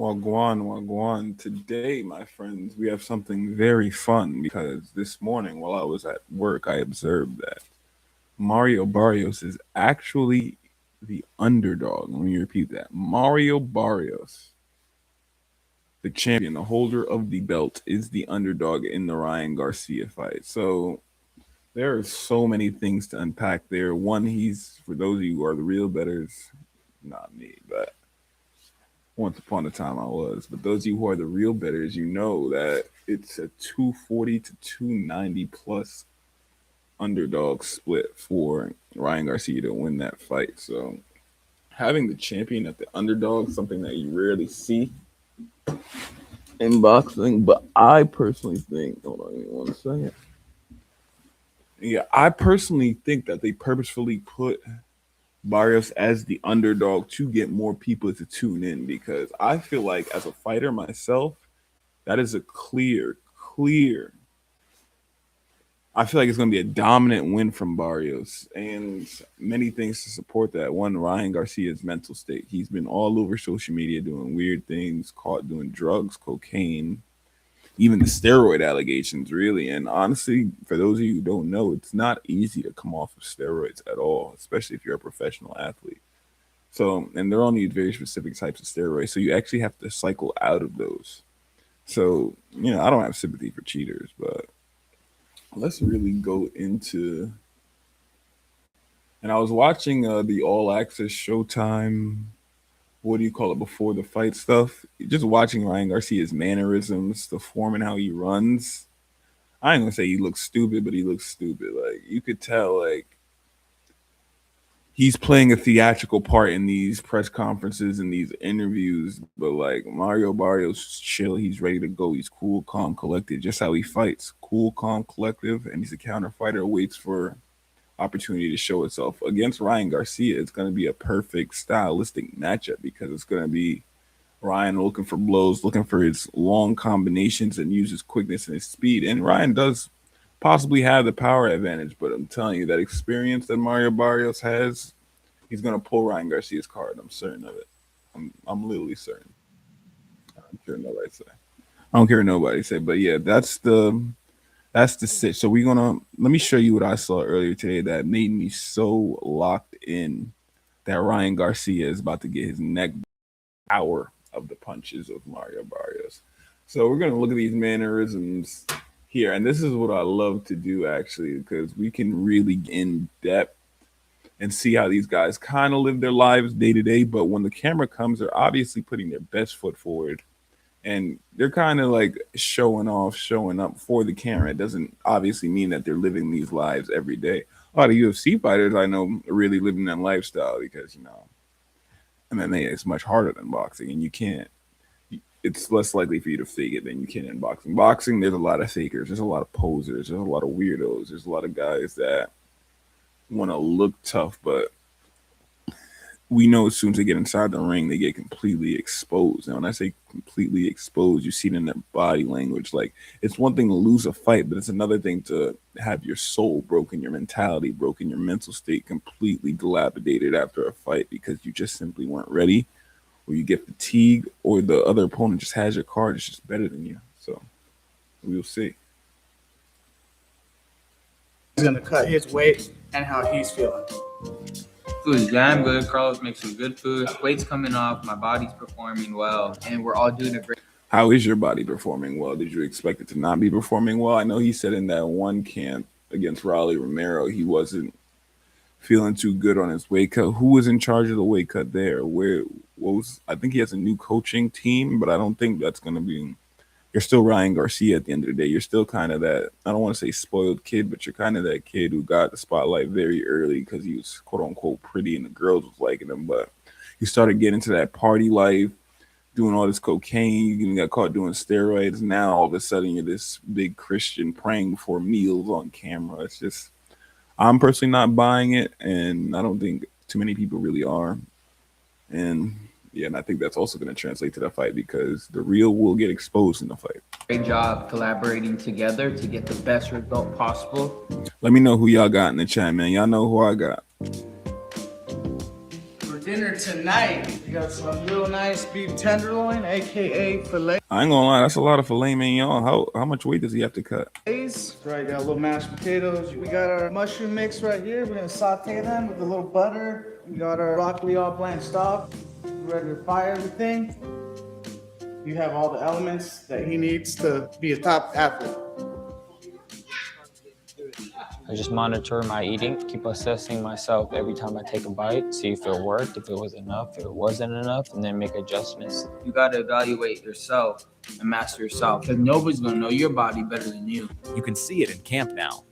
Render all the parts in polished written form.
Wagwan, Wagwan. Today, my friends, we have something very fun because this morning while I was at work, I observed that Mario Barrios is actually the underdog. Let me repeat that. Mario Barrios, the champion, the holder of the belt, is the underdog in the Ryan Garcia fight. So there are so many things to unpack there. One, he's, for those of you who are the real betters, not me, but once upon a time I was. But those of you who are the real betters, you know that it's a 240 to 290 plus underdog split for Ryan Garcia to win that fight. So having the champion at the underdog, something that you rarely see in boxing. But I personally think, hold on, give me 1 second. Yeah, I personally think that they purposefully put Barrios as the underdog to get more people to tune in because I feel like as a fighter myself, that is a clear. I feel like it's going to be a dominant win from Barrios, and many things to support that. One, Ryan Garcia's mental state. He's been all over social media doing weird things, caught doing drugs, cocaine, even the steroid allegations, really. And honestly, for those of you who don't know, it's not easy to come off of steroids at all, especially if you're a professional athlete. So, and they're on these very specific types of steroids. So you actually have to cycle out of those. So, I don't have sympathy for cheaters, but let's really go into. And I was watching the All Access Showtime. What do you call it? Before the fight stuff. Just watching Ryan Garcia's mannerisms, the form and how he runs. I ain't gonna say he looks stupid, but he looks stupid. Like you could tell, like he's playing a theatrical part in these press conferences and these interviews. But like Mario Barrios is chill. He's ready to go. He's cool, calm, collected. Just how he fights. Cool, calm, collective. And he's a counter fighter. Waits for opportunity to show itself. Against Ryan Garcia, it's going to be a perfect stylistic matchup because it's going to be Ryan looking for blows, looking for his long combinations and use his quickness and his speed. And Ryan does possibly have the power advantage, but I'm telling you that experience that Mario Barrios has, he's going to pull Ryan Garcia's card. I'm certain of it. I'm literally certain. I don't care what nobody say. I don't care what nobody say, but yeah, that's the sit. So we're gonna let me show you what I saw earlier today that made me so locked in that Ryan Garcia is about to get his neck hour of the punches of Mario Barrios. So we're gonna look at these mannerisms here, and this is what I love to do actually, because we can really get in depth and see how these guys kind of live their lives day to day. But when the camera comes, they're obviously putting their best foot forward and they're kind of like showing off, showing up for the camera. It doesn't obviously mean that they're living these lives every day. A lot of UFC fighters I know are really living that lifestyle because MMA is much harder than boxing, and you can't. It's less likely for you to fake it than you can in boxing. Boxing, there's a lot of fakers, there's a lot of posers, there's a lot of weirdos, there's a lot of guys that want to look tough, but we know as soon as they get inside the ring, they get completely exposed. And when I say completely exposed, you see it in their body language. Like it's one thing to lose a fight, but it's another thing to have your soul broken, your mentality broken, your mental state completely dilapidated after a fight because you just simply weren't ready, or you get fatigued, or the other opponent just has your card. It's just better than you. So we'll see. He's gonna cut his weight and how he's feeling. Food's damn good. Carlos makes some good food. Weight's coming off. My body's performing well, and we're all doing a great. How is your body performing well? Did you expect it to not be performing well? I know he said in that one camp against Raleigh Romero, he wasn't feeling too good on his weight cut. Who was in charge of the weight cut there? What was? I think he has a new coaching team, but I don't think that's going to be. You're still Ryan Garcia at the end of the day. You're still kind of that, I don't want to say spoiled kid, but you're kind of that kid who got the spotlight very early because he was quote unquote pretty and the girls was liking him. But he started getting into that party life, doing all this cocaine. You even got caught doing steroids. Now all of a sudden you're this big Christian praying before meals on camera. It's just, I'm personally not buying it. And I don't think too many people really are. And yeah, and I think that's also going to translate to the fight because the real will get exposed in the fight. Great job collaborating together to get the best result possible. Let me know who y'all got in the chat, man. Y'all know who I got. dinner tonight, we got some real nice beef tenderloin, aka filet. I ain't gonna lie, that's a lot of filet mignon. How much weight does he have to cut? Right, got a little mashed potatoes. We got our mushroom mix right here. We're gonna saute them with a little butter. We got our broccoli all blanched off. We're ready to fry everything. You have all the elements that he needs to be a top athlete. I just monitor my eating, keep assessing myself every time I take a bite, see if it worked, if it was enough, if it wasn't enough, and then make adjustments. You got to evaluate yourself and master yourself because nobody's going to know your body better than you. You can see it in camp now.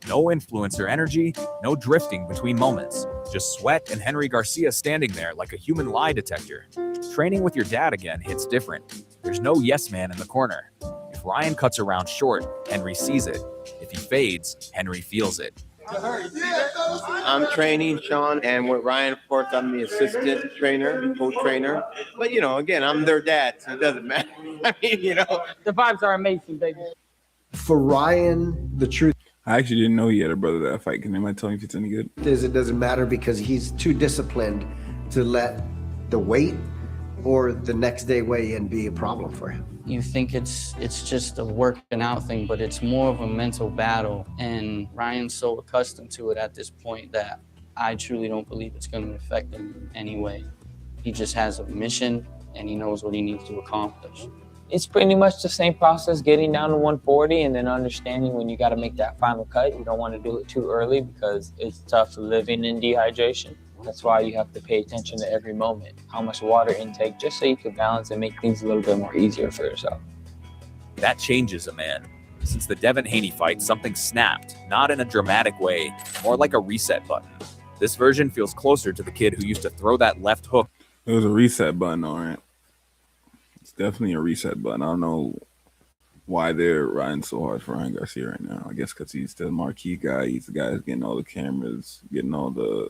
No influencer energy, no drifting between moments. Just Sweat and Henry Garcia standing there like a human lie detector. Training with your dad again hits different. There's no yes man in the corner. If Ryan cuts around short, Henry sees it. If he fades, Henry feels it. I'm training Sean, and with Ryan, of course, I'm the assistant trainer, co-trainer. But, again, I'm their dad, so it doesn't matter. I mean, The vibes are amazing, baby. For Ryan, the truth I actually didn't know he had a brother that fight. Can anybody tell me if it's any good? is it doesn't matter because he's too disciplined to let the weight or the next day weigh-in be a problem for him. You think it's just a working out thing, but it's more of a mental battle. And Ryan's so accustomed to it at this point that I truly don't believe it's going to affect him in any way. He just has a mission and he knows what he needs to accomplish. It's pretty much the same process, getting down to 140 and then understanding when you got to make that final cut. You don't want to do it too early because it's tough living in dehydration. That's why you have to pay attention to every moment, how much water intake, just so you can balance and make things a little bit more easier for yourself. That changes a man. Since the Devin Haney fight, something snapped, not in a dramatic way, more like a reset button. This version feels closer to the kid who used to throw that left hook. It was a reset button, all right. It's definitely a reset button. I don't know why they're riding so hard for Ryan Garcia right now. I guess because he's the marquee guy. He's the guy that's getting all the cameras, getting all the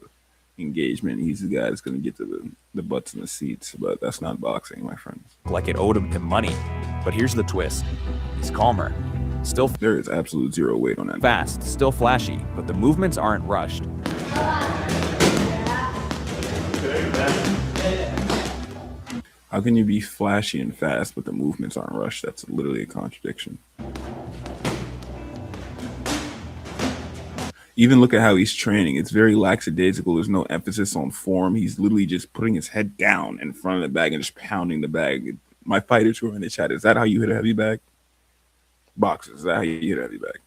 engagement. He's the guy that's going to get to the butts in the seats. But that's not boxing, my friends. Like it owed him money. But here's the twist. He's calmer. Still There is absolute zero weight on that. fast, still flashy, but the movements aren't rushed. How can you be flashy and fast, but the movements aren't rushed? That's literally a contradiction. Even look at how he's training. It's very lackadaisical. There's no emphasis on form. He's literally just putting his head down in front of the bag and just pounding the bag. My fighters who are in the chat, is that how you hit a heavy bag? Boxers, is that how you hit a heavy bag?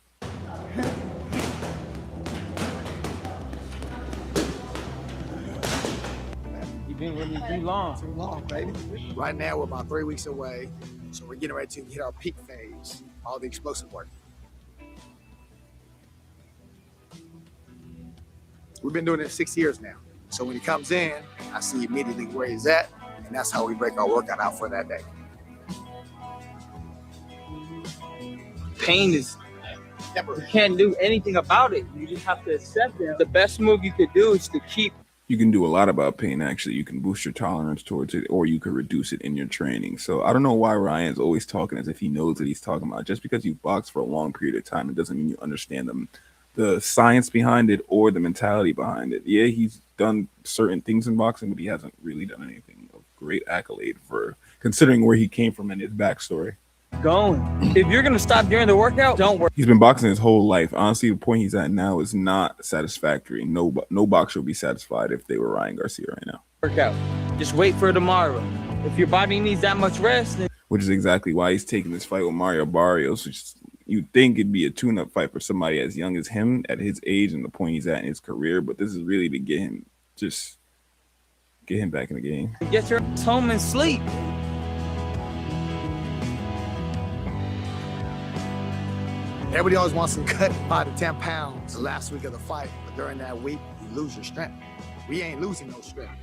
You've been with me too long. Too long, baby. Right now, we're about 3 weeks away, so we're getting ready to hit our peak phase, all the explosive work. We've been doing it 6 years now. So when he comes in, I see immediately where he's at, and that's how we break our workout out for that day. Pain is, you can't do anything about it. You just have to accept it. The best move you could do is to keep. You can do a lot about pain, actually. You can boost your tolerance towards it, or you could reduce it in your training. So I don't know why Ryan's always talking as if he knows what he's talking about. Just because you box for a long period of time, it doesn't mean you understand the science behind it or the mentality behind it. Yeah, he's done certain things in boxing, but he hasn't really done anything of great accolade for considering where he came from and his backstory. Going. If you're going to stop during the workout, don't work. He's been boxing his whole life. Honestly, the point he's at now is not satisfactory. No boxer would be satisfied if they were Ryan Garcia right now. Workout. Just wait for tomorrow. If your body needs that much rest, then Which is exactly why he's taking this fight with Mario Barrios, which you'd think it'd be a tune-up fight for somebody as young as him at his age and the point he's at in his career. But this is really to get him back in the game. get your ass home and sleep. Everybody always wants to cut 5 to 10 pounds the last week of the fight, but during that week, you lose your strength. We ain't losing no strength.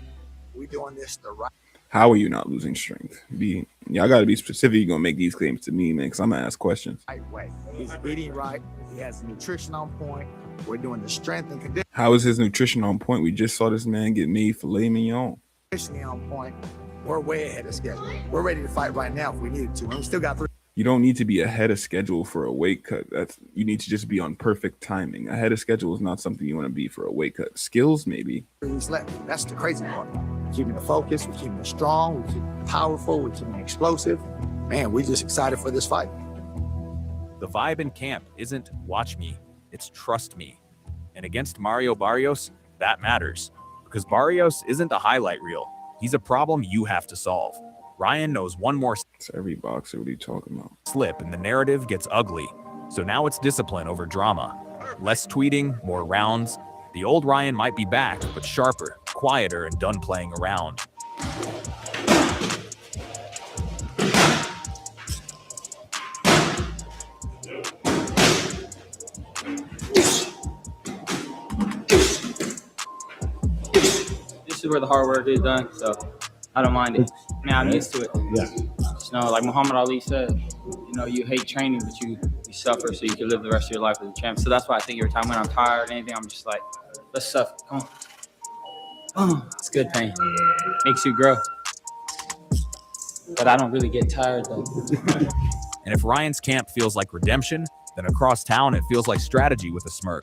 We doing this the right How are you not losing strength? Y'all got to be specific. You're going to make these claims to me, man, because I'm going to ask questions. way. He's eating right. He has the nutrition on point. We're doing the strength and How is his nutrition on point? We just saw this man get made filet mignon. conditioning on point. We're way ahead of schedule. We're ready to fight right now if we needed to. And we still got 3 You don't need to be ahead of schedule for a weight cut. You need to just be on perfect timing. Ahead of schedule is not something you want to be for a weight cut. Skills, maybe. weeks left. That's the crazy part. keeping it focused, we're keeping it strong, we're keeping it powerful, we're keeping it explosive. Man, we're just excited for this fight. The vibe in camp isn't watch me, it's trust me. And against Mario Barrios, that matters. Because Barrios isn't a highlight reel. He's a problem you have to solve. Ryan knows one more It's every boxer. What are you talking about? slip and the narrative gets ugly. So now it's discipline over drama. Less tweeting, more rounds. The old Ryan might be back, but sharper, quieter, and done playing around. This is where the hard work is done, so I don't mind it. Man, I'm used to it. Yeah. You know, like Muhammad Ali said, you know, you hate training, but you suffer so you can live the rest of your life as a champ. So that's why I think every time when I'm tired or anything, I'm just like, let's suffer. Come on. Oh, it's good pain. Makes you grow. But I don't really get tired though. And if Ryan's camp feels like redemption, then across town it feels like strategy with a smirk.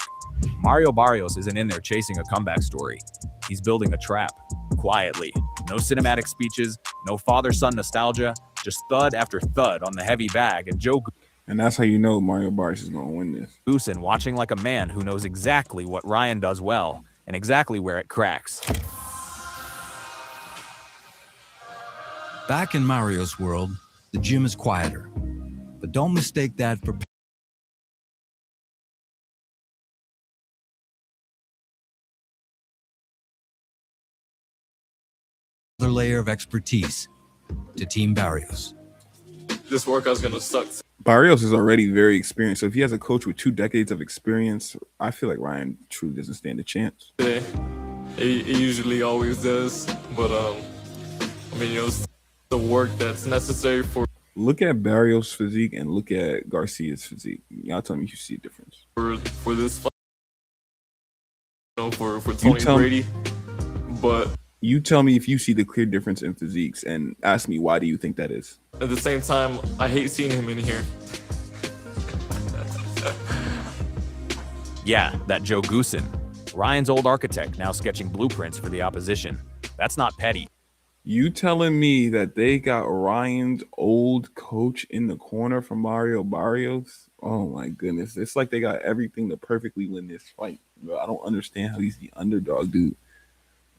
Mario Barrios isn't in there chasing a comeback story. He's building a trap, quietly. No cinematic speeches, no father-son nostalgia, just thud after thud on the heavy bag, and Joe And that's how you know Mario Barrios is going to win this. Goosen watching like a man who knows exactly what Ryan does well and exactly where it cracks. Back in Mario's world, the gym is quieter. But don't mistake that for another layer of expertise to Team Barrios. This workout's gonna suck. Barrios is already very experienced. So if he has a coach with 2 decades of experience, I feel like Ryan truly doesn't stand a chance. Today, it usually always does, but I mean, you know, it's the work that's necessary for Look at Barrios' physique and look at Garcia's physique. Y'all tell me if you see a difference. for this fight, you know, for Tony Brady, but You tell me if you see the clear difference in physiques and ask me why do you think that is? at the same time, I hate seeing him in here. Yeah, that Joe Goosen. Ryan's old architect now sketching blueprints for the opposition. That's not petty. You telling me that they got Ryan's old coach in the corner from Mario Barrios? Oh my goodness. It's like they got everything to perfectly win this fight. Bro, I don't understand how he's the underdog, dude.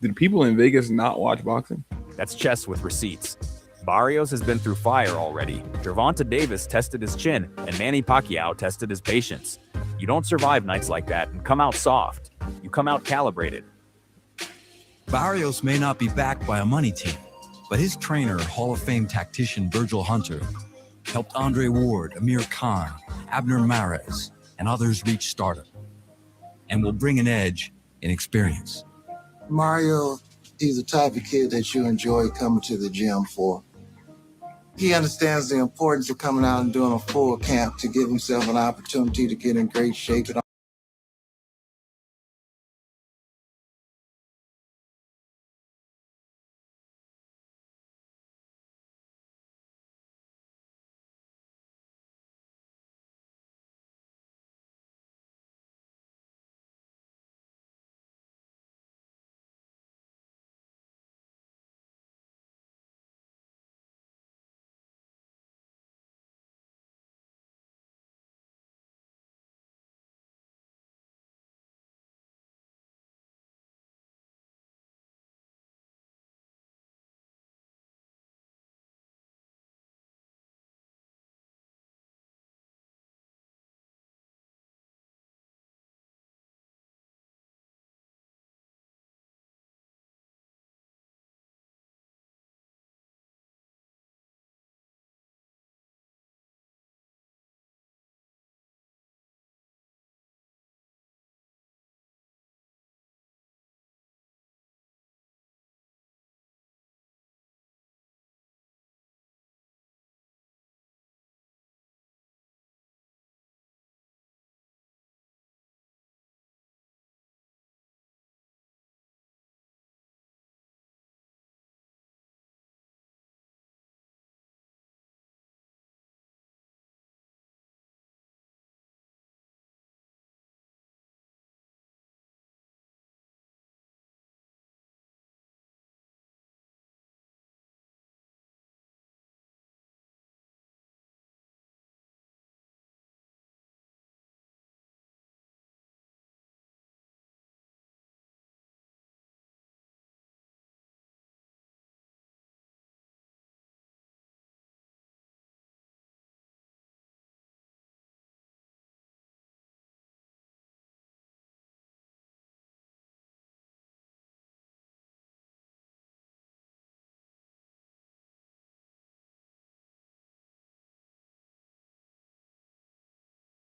Did people in Vegas not watch boxing? That's chess with receipts. Barrios has been through fire already. Gervonta Davis tested his chin, and Manny Pacquiao tested his patience. You don't survive nights like that and come out soft. You come out calibrated. Barrios may not be backed by a money team, but his trainer, Hall of Fame tactician Virgil Hunter, helped Andre Ward, Amir Khan, Abner Mares, and others reach stardom, and will bring an edge in experience. Mario, he's the type of kid that you enjoy coming to the gym for. He understands the importance of coming out and doing a full camp to give himself an opportunity to get in great shape.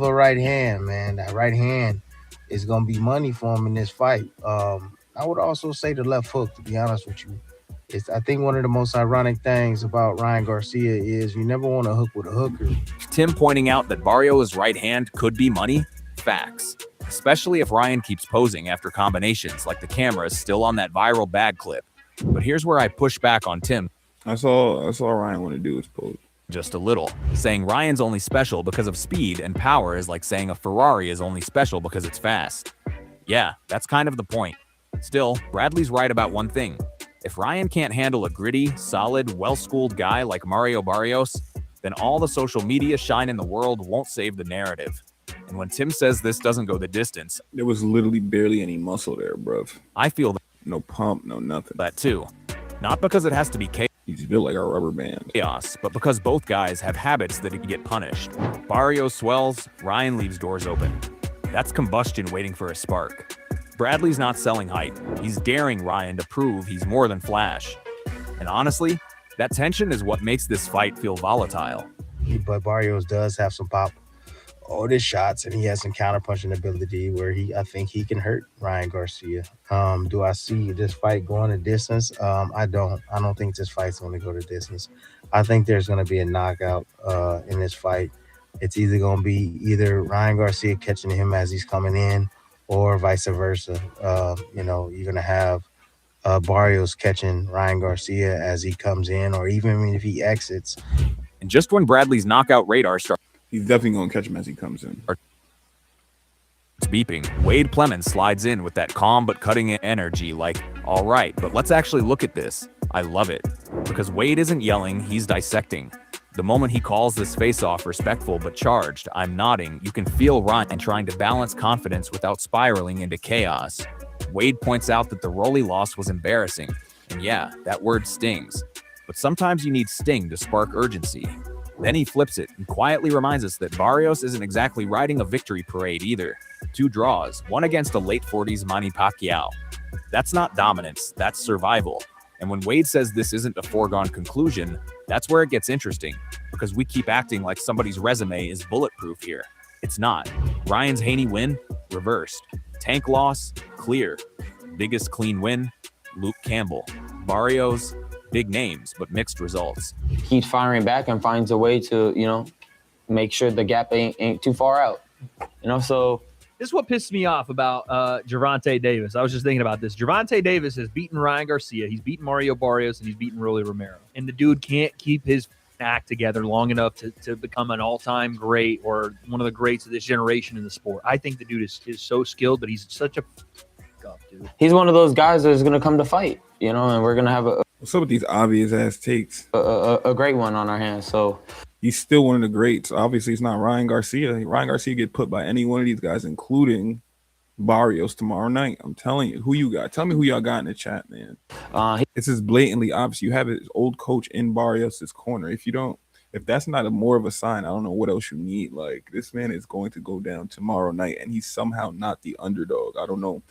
a right hand, man. That right hand is gonna be money for him in this fight. I would also say the left hook, to be honest with you. I think one of the most ironic things about Ryan Garcia is you never want to hook with a hooker. Tim pointing out that Barrios' right hand could be money? Facts. Especially if Ryan keeps posing after combinations like the camera is still on that viral bag clip. But here's where I push back on Tim. I saw Ryan want to do his pose. Just a little. Saying Ryan's only special because of speed and power is like saying a Ferrari is only special because it's fast. Yeah, that's kind of the point. Still, Bradley's right about one thing. If Ryan can't handle a gritty, solid, well-schooled guy like Mario Barrios, then all the social media shine in the world won't save the narrative. And when Tim says this doesn't go the distance, there was literally barely any muscle there, bruv. I feel that. No pump, no nothing. That too. Not because it has to be he's built like a rubber band. Chaos, but because both guys have habits that can get punished. Barrios swells, Ryan leaves doors open. That's combustion waiting for a spark. Bradley's not selling hype. He's daring Ryan to prove he's more than flash. And honestly, that tension is what makes this fight feel volatile. But Barrios does have some pop on his shots, and he has some counterpunching ability where I think he can hurt Ryan Garcia. Do I see this fight going a distance? I don't think this fight's going to go to distance. I think there's going to be a knockout in this fight. It's either going to be Ryan Garcia catching him as he's coming in, or vice versa. You're going to have Barrios catching Ryan Garcia as he comes in, or even if he exits. And just when Bradley's knockout radar starts, he's definitely going to catch him as he comes in. It's beeping. Wade Plemons slides in with that calm but cutting energy like, all right, but let's actually look at this. I love it. Because Wade isn't yelling, he's dissecting. The moment he calls this face-off respectful but charged, I'm nodding. You can feel Ryan trying to balance confidence without spiraling into chaos. Wade points out that the Rolly loss was embarrassing. And yeah, that word stings. But sometimes you need sting to spark urgency. Then he flips it and quietly reminds us that Barrios isn't exactly riding a victory parade either. 2 draws, one against a late 40s Manny Pacquiao. That's not dominance, that's survival. And when Wade says this isn't a foregone conclusion, that's where it gets interesting, because we keep acting like somebody's resume is bulletproof here. It's not. Ryan's Haney win, reversed. Tank loss, clear. Biggest clean win, Luke Campbell. Barrios, big names, but mixed results. Keeps firing back and finds a way to, make sure the gap ain't too far out. So this is what pisses me off about Gervonta Davis. I was just thinking about this. Gervonta Davis has beaten Ryan Garcia. He's beaten Mario Barrios, and he's beaten Rolly Romero. And the dude can't keep his act together long enough to become an all-time great or one of the greats of this generation in the sport. I think the dude is so skilled, but he's such a dude. He's one of those guys that's going to come to fight, and we're going to have what's up with these obvious-ass takes? A great one on our hands, so... He's still one of the greats. Obviously, it's not Ryan Garcia. Ryan Garcia get put by any one of these guys, including Barrios tomorrow night. I'm telling you. Who you got? Tell me who y'all got in the chat, man. This is blatantly obvious. You have his old coach in Barrios' corner. If that's not more of a sign, I don't know what else you need. Like, this man is going to go down tomorrow night, and he's somehow not the underdog. I don't know.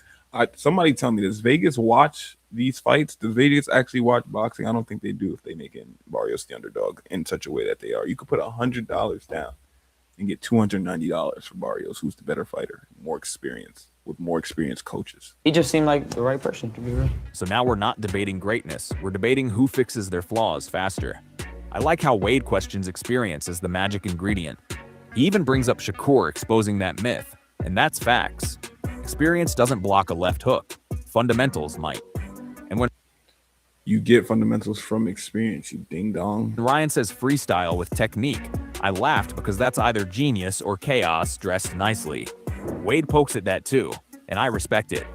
Somebody tell me, does Vegas watch these fights? Does Vegas actually watch boxing? I don't think they do if they make Barrios the underdog in such a way that they are. You could put $100 down and get $290 for Barrios, who's the better fighter, more experience, with more experienced coaches. He just seemed like the right person, to be real. So now we're not debating greatness. We're debating who fixes their flaws faster. I like how Wade questions experience as the magic ingredient. He even brings up Shakur exposing that myth, and that's facts. Experience doesn't block a left hook. Fundamentals might. And when you get fundamentals from experience, you ding dong. Ryan says freestyle with technique, I laughed because that's either genius or chaos dressed nicely. Wade pokes at that too, and I respect it.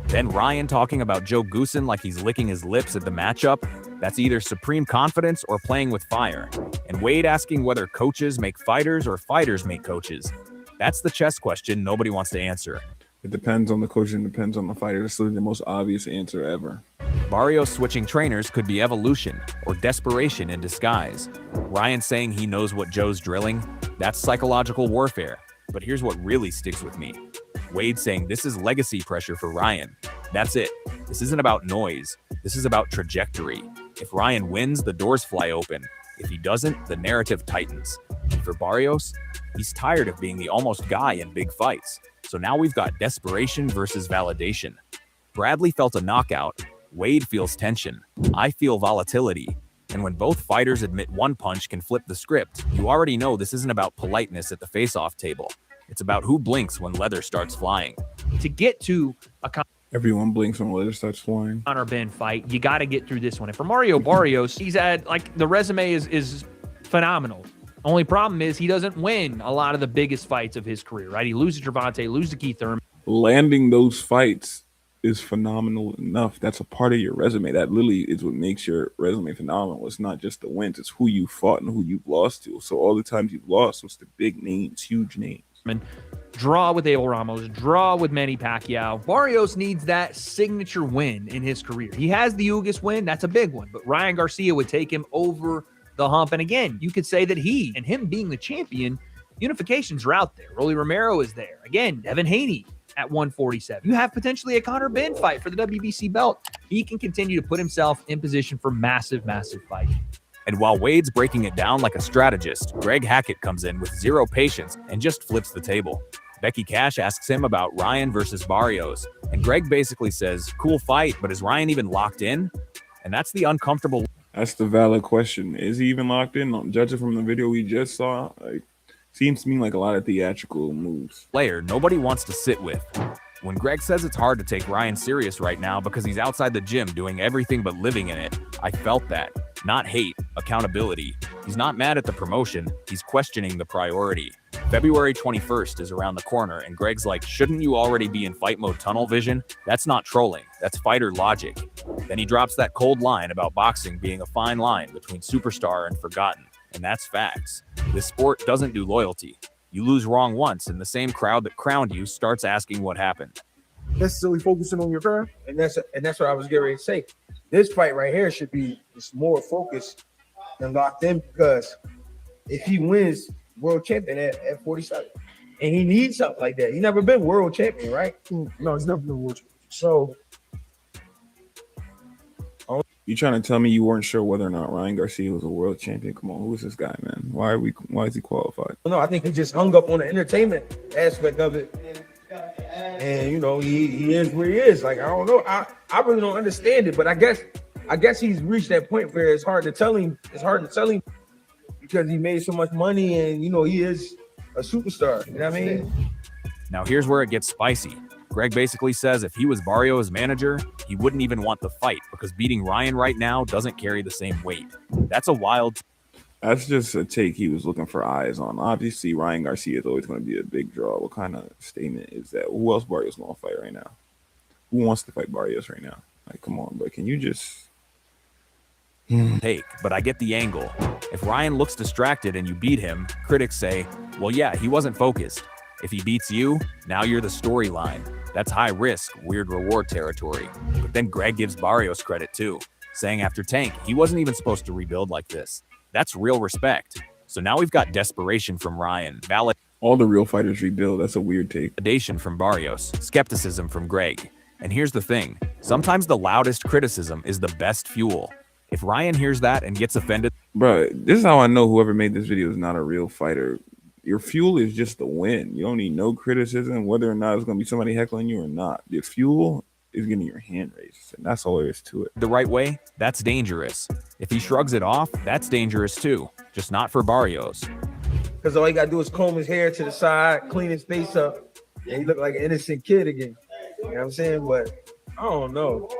Then Ryan talking about Joe Goosen like he's licking his lips at the matchup, that's either supreme confidence or playing with fire. And Wade asking whether coaches make fighters or fighters make coaches. That's the chess question nobody wants to answer. It depends on the coach and depends on the fighter. That's literally the most obvious answer ever. Barrios switching trainers could be evolution or desperation in disguise. Ryan saying he knows what Joe's drilling, that's psychological warfare. But here's what really sticks with me. Wade saying this is legacy pressure for Ryan. That's it. This isn't about noise. This is about trajectory. If Ryan wins, the doors fly open. If he doesn't, the narrative tightens. And for Barrios, he's tired of being the almost guy in big fights. So now we've got desperation versus validation. Bradley felt a knockout, Wade feels tension, I feel volatility. And when both fighters admit one punch can flip the script, you already know this isn't about politeness at the face-off table. It's about who blinks when leather starts flying. To get to a Everyone blinks when leather starts flying. Conor Ben fight, you got to get through this one. And for Mario Barrios, he's had, like, the resume is phenomenal. Only problem is he doesn't win a lot of the biggest fights of his career, right? He loses Gervonta, loses to Keith Thurman. Landing those fights is phenomenal enough. That's a part of your resume. That literally is what makes your resume phenomenal. It's not just the wins, it's who you fought and who you've lost to. So all the times you've lost, what's the big names, huge names. Draw with Abel Ramos, draw with Manny Pacquiao. Barrios needs that signature win in his career. He has the Ugas win, that's a big one, but Ryan Garcia would take him over the hump. And again, you could say that he and him being the champion, unifications are out there. Rolly Romero is there. Again, Devin Haney at 147. You have potentially a Conor Ben fight for the WBC belt. He can continue to put himself in position for massive, massive fight. And while Wade's breaking it down like a strategist, Greg Hackett comes in with zero patience and just flips the table. Becky Cash asks him about Ryan versus Barrios, and Greg basically says, cool fight, but is Ryan even locked in? And that's the uncomfortable. That's the valid question. Is he even locked in? Judging from the video we just saw, seems to me like a lot of theatrical moves. Player nobody wants to sit with. When Greg says it's hard to take Ryan serious right now because he's outside the gym doing everything but living in it, I felt that. Not hate, accountability. He's not mad at the promotion, he's questioning the priority. February 21st is around the corner, and Greg's like, shouldn't you already be in fight mode tunnel vision? That's not trolling, that's fighter logic. Then he drops that cold line about boxing being a fine line between superstar and forgotten, and that's facts. This sport doesn't do loyalty. You lose wrong once, and the same crowd that crowned you starts asking what happened. Necessarily focusing on your craft, and that's what I was getting ready to say. This fight right here should be just more focused and locked in, because if he wins world champion at 47, and he needs something like that. He never been world champion, right? No, he's never been world champion. So you trying to tell me you weren't sure whether or not Ryan Garcia was a world champion? Come on, who is this guy, man? Why is he qualified? no, I think he just hung up on the entertainment aspect of it. And he is where he is. Like, I don't know. I really don't understand it, but I guess he's reached that point where it's hard to tell him. It's hard to tell him because he made so much money, and he is a superstar. You know what I mean? Now here's where it gets spicy. Greg basically says if he was Barrios' manager, he wouldn't even want the fight because beating Ryan right now doesn't carry the same weight. That's a wild. That's just a take he was looking for eyes on. Obviously, Ryan Garcia is always going to be a big draw. What kind of statement is that? Who else Barrios going to fight right now? Who wants to fight Barrios right now? Like, come on, but can you just take? But I get the angle. If Ryan looks distracted and you beat him, critics say, well, yeah, he wasn't focused. If he beats you, now you're the storyline. That's high risk, weird reward territory. But then Greg gives Barrios credit too, saying after Tank, he wasn't even supposed to rebuild like this. That's real respect. So now we've got desperation from Ryan, all the real fighters rebuild. That's a weird take. Validation from Barrios, skepticism from Greg. And here's the thing, sometimes the loudest criticism is the best fuel. If Ryan hears that and gets offended, bro, this is how I know whoever made this video is not a real fighter. Your fuel is just the win. You don't need no criticism, whether or not it's going to be somebody heckling you or not. Your fuel is getting your hand raised, and that's all there is to it. The right way, that's dangerous. If he shrugs it off, that's dangerous too, just not for Barrios. Because all he got to do is comb his hair to the side, clean his face up, and he look like an innocent kid again. You know what I'm saying? But I don't know.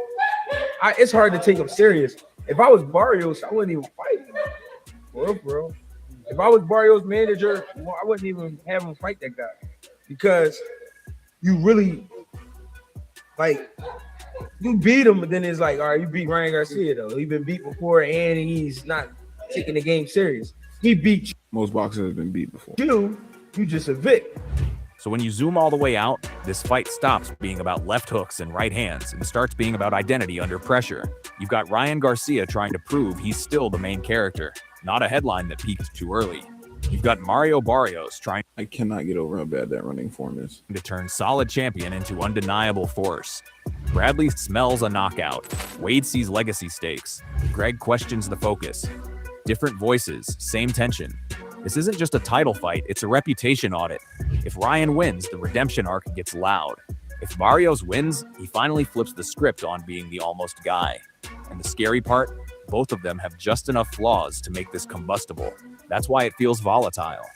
It's hard to take him serious. If I was Barrios, I wouldn't even fight him. Bro. If I was Barrios' manager, I wouldn't even have him fight that guy. Because you really, you beat him, but then it's like, all right, you beat Ryan Garcia, though. He's been beat before, and he's not taking the game serious. He beat you. Most boxers have been beat before. You just a Vic. So when you zoom all the way out, this fight stops being about left hooks and right hands and starts being about identity under pressure. You've got Ryan Garcia trying to prove he's still the main character, not a headline that peaked too early. You've got Mario Barrios trying. I cannot get over how bad that running form is. To turn solid champion into undeniable force. Bradley smells a knockout. Wade sees legacy stakes. Greg questions the focus. Different voices, same tension. This isn't just a title fight, it's a reputation audit. If Ryan wins, the redemption arc gets loud. If Barrios wins, he finally flips the script on being the almost guy. And the scary part, both of them have just enough flaws to make this combustible. That's why it feels volatile.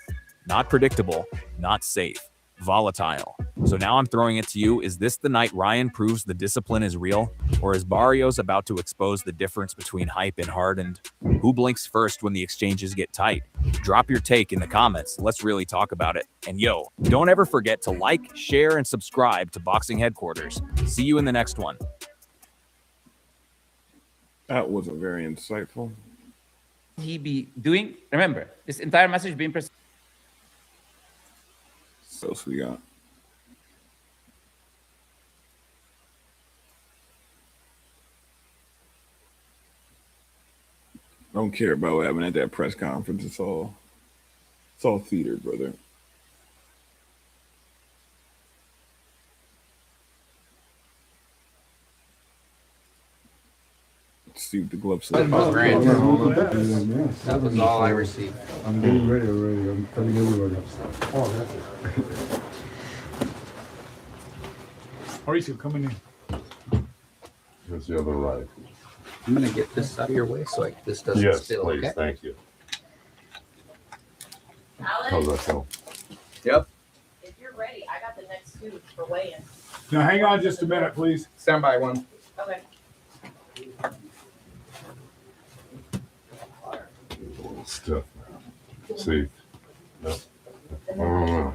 Not predictable, not safe. Volatile. So now I'm throwing it to you. Is this the night Ryan proves the discipline is real? Or is Barrios about to expose the difference between hype and hardened? Who blinks first when the exchanges get tight? Drop your take in the comments. Let's really talk about it. And yo, don't ever forget to like, share, and subscribe to Boxing Headquarters. See you in the next one. That was a very insightful. He be doing? Remember, this entire message being presented. So we got. Don't care about what happened at that press conference. It's all theater, brother. Let's see what the gloves say. That was all I received. I'm getting ready already. I'm telling everybody. Oh, that's it. Mauricio, coming in. Just the other right. I'm gonna get this out of your way so this doesn't Yes, spill. please. Okay. Thank you. How's that feel? Yep. If you're ready, I got the next two for weigh-in. Now hang on just a minute, please. Stand by one. Okay. Stiff now. See? No.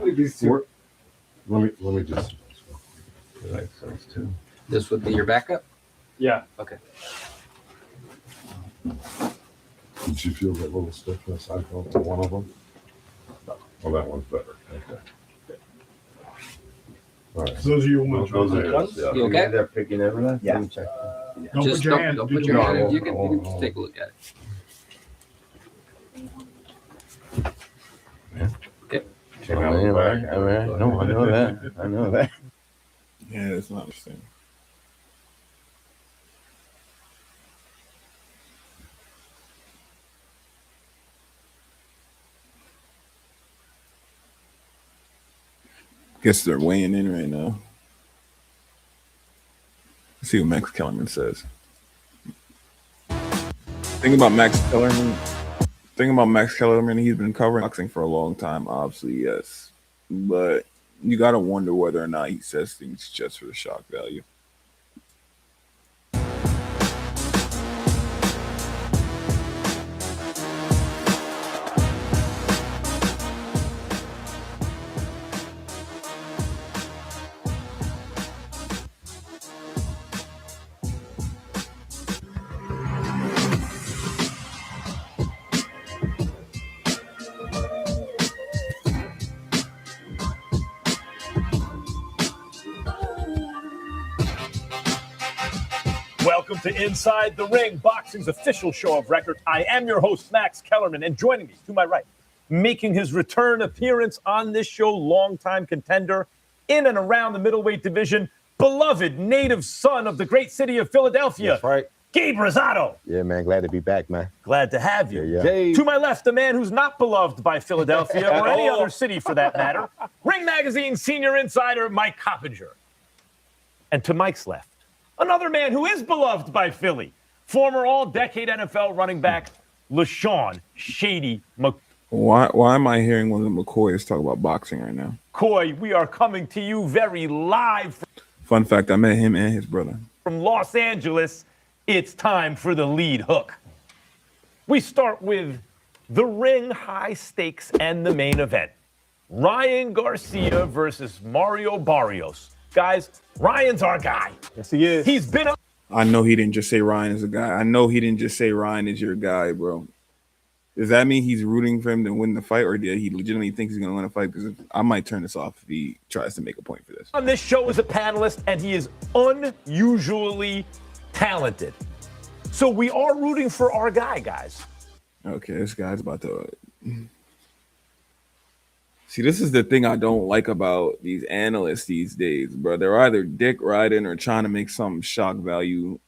Let me just. This would be your backup? Yeah. Okay. Did you feel that little stiffness I felt to one of them? Well, that one's better. Okay. All right. Those are your ones. Those are right yours, there. yeah. You okay? They're picking everything? Yeah. Don't Just put your hand. Don't do put your your hand. hand. You can take a look at it. Okay. Check out the back. No, I know that. I know that. Yeah, that's not interesting. Guess they're weighing in right now. Let's see what Max Kellerman says. Thing about Max Kellerman, he's been covering boxing for a long time, obviously, yes. But you gotta wonder whether or not he says things just for the shock value. Welcome to Inside the Ring, boxing's official show of record. I am your host, Max Kellerman, and joining me to my right, making his return appearance on this show, longtime contender in and around the middleweight division, beloved native son of the great city of Philadelphia. That's right. Gabe Rosado. Yeah, man. Glad to be back, man. Glad to have you. Yeah. To my left, a man who's not beloved by Philadelphia or any other city for that matter, Ring Magazine senior insider Mike Coppinger. And to Mike's left, another man who is beloved by Philly, former all-decade NFL running back LaShawn Shady McCoy. Why am I hearing one of the McCoys talk about boxing right now? We are coming to you very live Fun fact, I met him and his brother. from Los Angeles. It's time for the lead hook. We start with the ring, high stakes, and the main event. Ryan Garcia versus Mario Barrios. Guys, Ryan's our guy. Yes, he is. He's been I know he didn't just say Ryan is a guy. I know he didn't just say Ryan is your guy, bro. Does that mean he's rooting for him to win the fight, or did he legitimately think he's going to win a fight? Because I might turn this off if he tries to make a point for this. on this show as a panelist, and he is unusually talented. So we are rooting for our guy, guys. Okay, this guy's about to... See, this is the thing I don't like about these analysts these days, bro. They're either dick riding or trying to make some shock value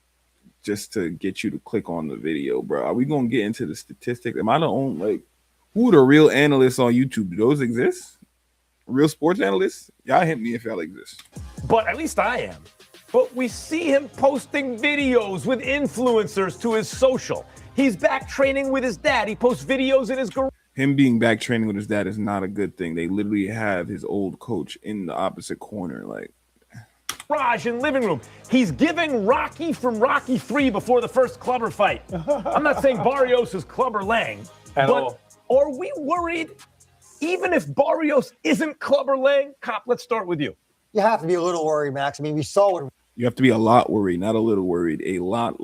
just to get you to click on the video, bro. Are we going to get into the statistics? Am I the only, like, Who are the real analysts on YouTube? Do those exist? Real sports analysts? Y'all hit me if y'all exist. But at least I am. But we see him posting videos with influencers to his social. He's back training with his dad. He posts videos in his garage. Him being back training with his dad is not a good thing. They literally have his old coach in the opposite corner. Like, Garage and living room. He's giving Rocky from Rocky 3 before the first Clubber fight. I'm not saying Barrios is Clubber Lang, but are we worried, even if Barrios isn't Clubber Lang? Cop, let's start with you. You have to be a little worried, Max. I mean, we saw what you have to be a lot worried, not a little worried. A lot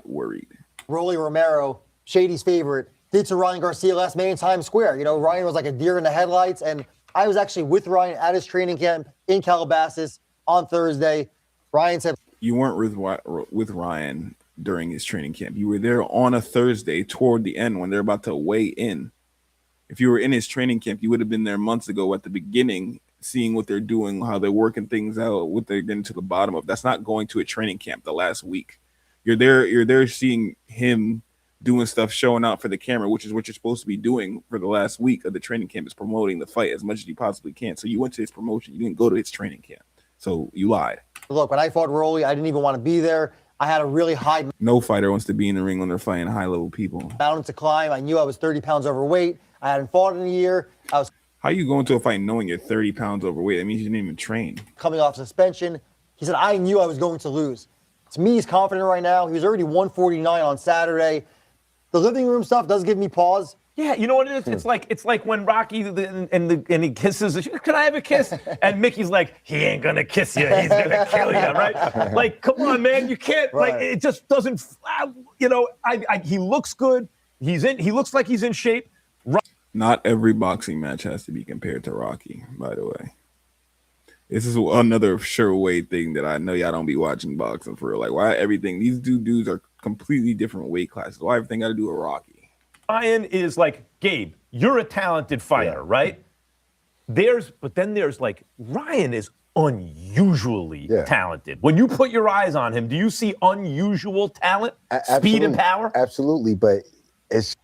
worried. Rolly Romero, Shady's favorite, did to Ryan Garcia last May in Times Square. You know, Ryan was like a deer in the headlights, and I was actually with Ryan at his training camp in Calabasas on Thursday. Ryan said, you weren't with Ryan during his training camp. You were there on a Thursday toward the end when they're about to weigh in. If you were in his training camp, you would have been there months ago at the beginning, seeing what they're doing, how they're working things out, what they're getting to the bottom of. That's not going to a training camp the last week. You're there seeing him doing stuff, showing out for the camera, which is what you're supposed to be doing for the last week of the training camp, is promoting the fight as much as you possibly can. So you went to his promotion. You didn't go to his training camp. So you lied. look, when I fought Rolly, I didn't even want to be there. I had a really high No fighter wants to be in the ring when they're fighting high-level people. mountain to climb. I knew I was 30 pounds overweight. I hadn't fought in a year. I was How you go into a fight knowing you're 30 pounds overweight? That means you didn't even train. coming off suspension. He said, I knew I was going to lose. To me, he's confident right now. He was already 149 on Saturday. The living room stuff does give me pause. Yeah, you know what it is? It's like when Rocky and he kisses. Can I have a kiss? And Mickey's like, he ain't gonna kiss you. He's gonna kill you, right? Like, come on, man, you can't. Right. Like, it just doesn't. You know, he looks good. He looks like he's in shape. Not every boxing match has to be compared to Rocky, by the way. This is another sure way thing that I know y'all don't be watching boxing for real. Like, why everything? These dudes are completely different weight classes. Why everything got to do with Rocky? Ryan is like, Gabe, you're a talented fighter, right? But then there's like, Ryan is unusually talented. When you put your eyes on him, do you see unusual talent, speed and power? Absolutely, but it's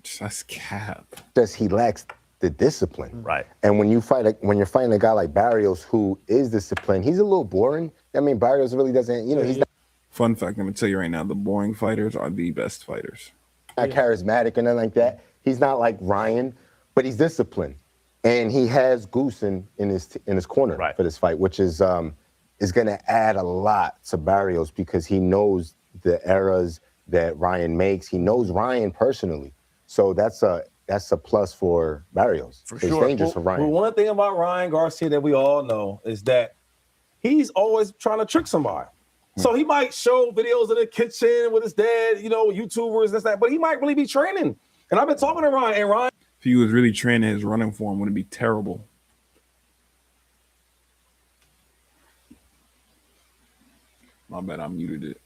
just cap. Just he lacks the discipline. Right. And when you're fighting a guy like Barrios who is disciplined, he's a little boring. I mean, Barrios really doesn't, he's not Fun fact, I'm gonna tell you right now, the boring fighters are the best fighters. charismatic or nothing like that. He's not like Ryan, but he's disciplined. And he has Goose in his corner for this fight, which is gonna add a lot to Barrios because he knows the errors that Ryan makes. He knows Ryan personally. So that's a plus for Barrios. For It's sure. dangerous for Ryan. Well, one thing about Ryan Garcia that we all know is that he's always trying to trick somebody. So he might show videos in the kitchen with his dad, YouTubers, this, that, but he might really be training. And I've been talking to Ryan, and Ryan. If he was really training, his running form would be terrible. My bad, I muted it.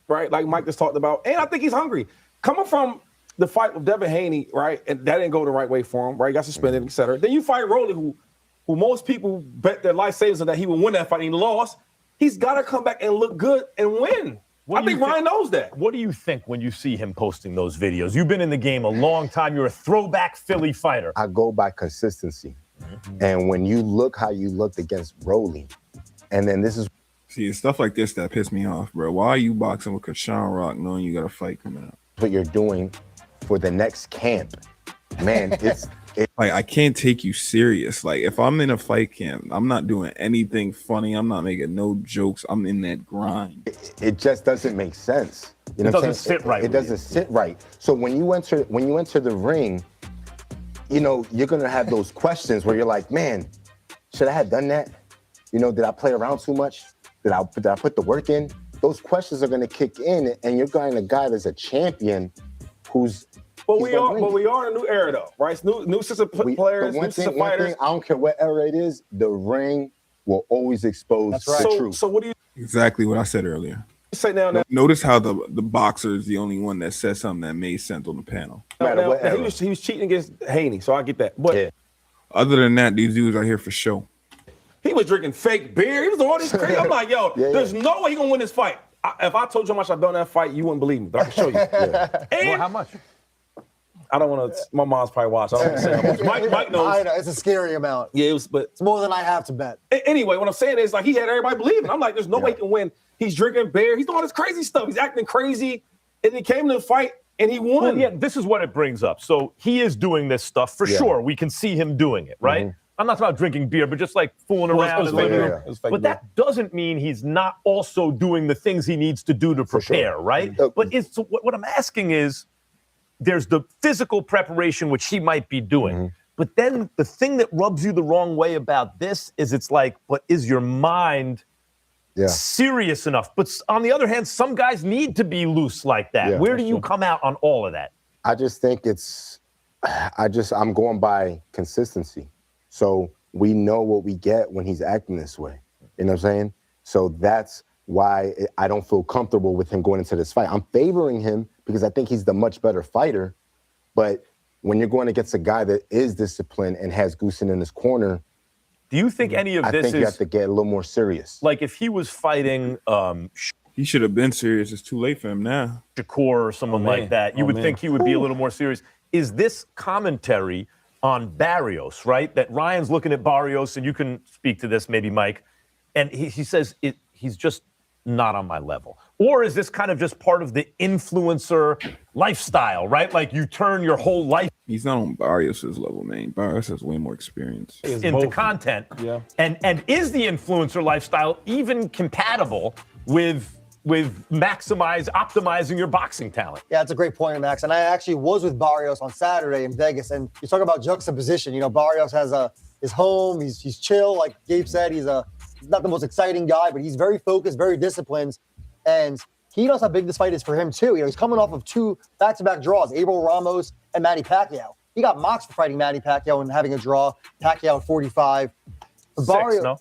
Right, like Mike just talked about, and I think he's hungry. Coming from the fight with Devin Haney, right, and that didn't go the right way for him, right? He got suspended, et cetera. Then you fight Rolly, who most people bet their life savings on that he would win that fight, and he lost. He's got to come back and look good and win. I think Ryan knows that. What do you think when you see him posting those videos? You've been in the game a long time. You're a throwback Philly fighter. I go by consistency. And when you look how you looked against Rolly, and then this is See, it's stuff like this that piss me off, bro. Why are you boxing with Krishan Rock knowing you got a fight coming up? what you're doing for the next camp. Man, it's like I can't take you serious. Like if I'm in a fight camp, I'm not doing anything funny. I'm not making no jokes. I'm in that grind. It just doesn't make sense. You know It what I'm doesn't saying? sit right It with doesn't sit right. So when you enter the ring, you're gonna have those questions where you're like, man, should I have done that? Did I play around too much? Did I put the work in? Those questions are gonna kick in, and you're going to a guy that's a champion who's. But we are in a new era though, right? It's new system players, new system fighters. I don't care what era it is, the ring will always expose the truth. So what do you Exactly what I said earlier. say now? Notice how the boxer is the only one that said something that made sense on the panel. Now, he was cheating against Haney, so I get that. But Other than that, these dudes are here for show. he was drinking fake beer. He was doing all this crazy. I'm like, yo, there's no way he gonna win this fight. If I told you how much I've done that fight, you wouldn't believe me, but I can show you. And Well, how much? I don't want to. My mom's probably watching. I don't want to say how much. Mike knows. I know, it's a scary amount. Yeah, it was, but it's more than I have to bet. Anyway, what I'm saying is like he had everybody believing. I'm like, there's no way he can win. He's drinking beer. He's doing all this crazy stuff. He's acting crazy, and he came to the fight and he won. Well, yeah, this is what it brings up. So he is doing this stuff for sure. We can see him doing it, right? I'm not talking about drinking beer, but just like fooling around. But that doesn't mean he's not also doing the things he needs to do to prepare, right? But it's what I'm asking is, there's the physical preparation, which he might be doing. But then the thing that rubs you the wrong way about this is it's like, but is your mind serious enough? But on the other hand, some guys need to be loose like that. Yeah, Where do you come out on all of that? I just think I'm going by consistency. So we know what we get when he's acting this way. You know what I'm saying? So that's why I don't feel comfortable with him going into this fight. I'm favoring him because I think he's the much better fighter. But when you're going against a guy that is disciplined and has Goosen in his corner, do you think any of this I think you have to get a little more serious. Like if he was fighting he should have been serious. It's too late for him now. Shakur or someone like that, you would think he would be a little more serious. Is this commentary on Barrios, right? That Ryan's looking at Barrios, and you can speak to this maybe, Mike, and he says he's just not on my level. Or is this kind of just part of the influencer lifestyle, right? Like you turn your whole life. He's not on Barrios' level, man. Barrios has way more experience. Into content. Yeah. And is the influencer lifestyle even compatible with optimizing your boxing talent? Yeah, that's a great point, Max. And I actually was with Barrios on Saturday in Vegas, and you talk about juxtaposition. You know, Barrios has his home. He's chill, like Gabe said. He's not the most exciting guy, but he's very focused, very disciplined, and he knows how big this fight is for him too. You know, he's coming off of 2 back-to-back draws, Abel Ramos and Manny Pacquiao. He got mocked for fighting Manny Pacquiao and having a draw. Pacquiao at 45. Barrios, no?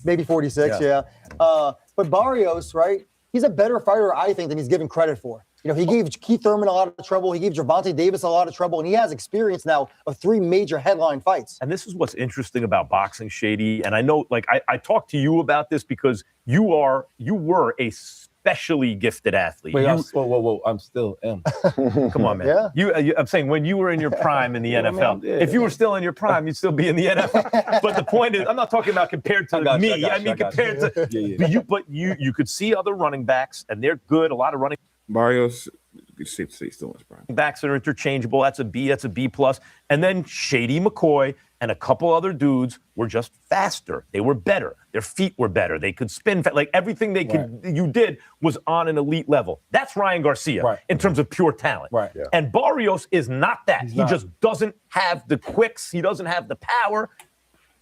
Maybe 46, yeah. But Barrios, right? He's a better fighter, I think, than he's given credit for. You know, he gave Keith Thurman a lot of trouble. He gave Gervonta Davis a lot of trouble, and he has experience now of 3 major headline fights. And this is what's interesting about boxing, Shady. And I know, like, I talked to you about this because you were a specially gifted athlete. Wait, whoa, I'm still am. Come on, man. Yeah. I'm saying when you were in your prime in the NFL, if you were still in your prime, you'd still be in the NFL. But the point is, I'm not talking about compared to me. I mean, compared to but you could see other running backs, and they're good. A lot of running Barrios, it's safe to say, still in his prime. backs are interchangeable. That's a B plus. And then Shady McCoy and a couple other dudes were just faster. They were better. Their feet were better. They could spin. Like everything you did was on an elite level. That's Ryan Garcia in terms of pure talent. Right. Yeah. And Barrios is not that. He just doesn't have the quicks. He doesn't have the power.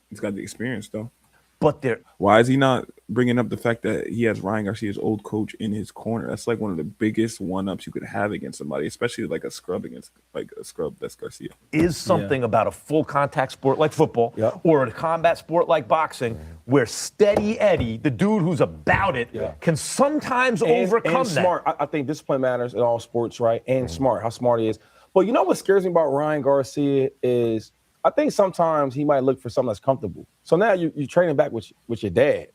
He's got the experience, though. But why is he not bringing up the fact that he has Ryan Garcia's old coach in his corner? That's like one of the biggest one-ups you could have against somebody, especially like a scrub that's Garcia. Is something about a full contact sport like football or a combat sport like boxing where Steady Eddie, the dude who's about it, can sometimes overcome and smart. that. I think discipline matters in all sports, right? And smart, how smart he is. But you know what scares me about Ryan Garcia is I think sometimes he might look for something that's comfortable. So now you're training back with your dad.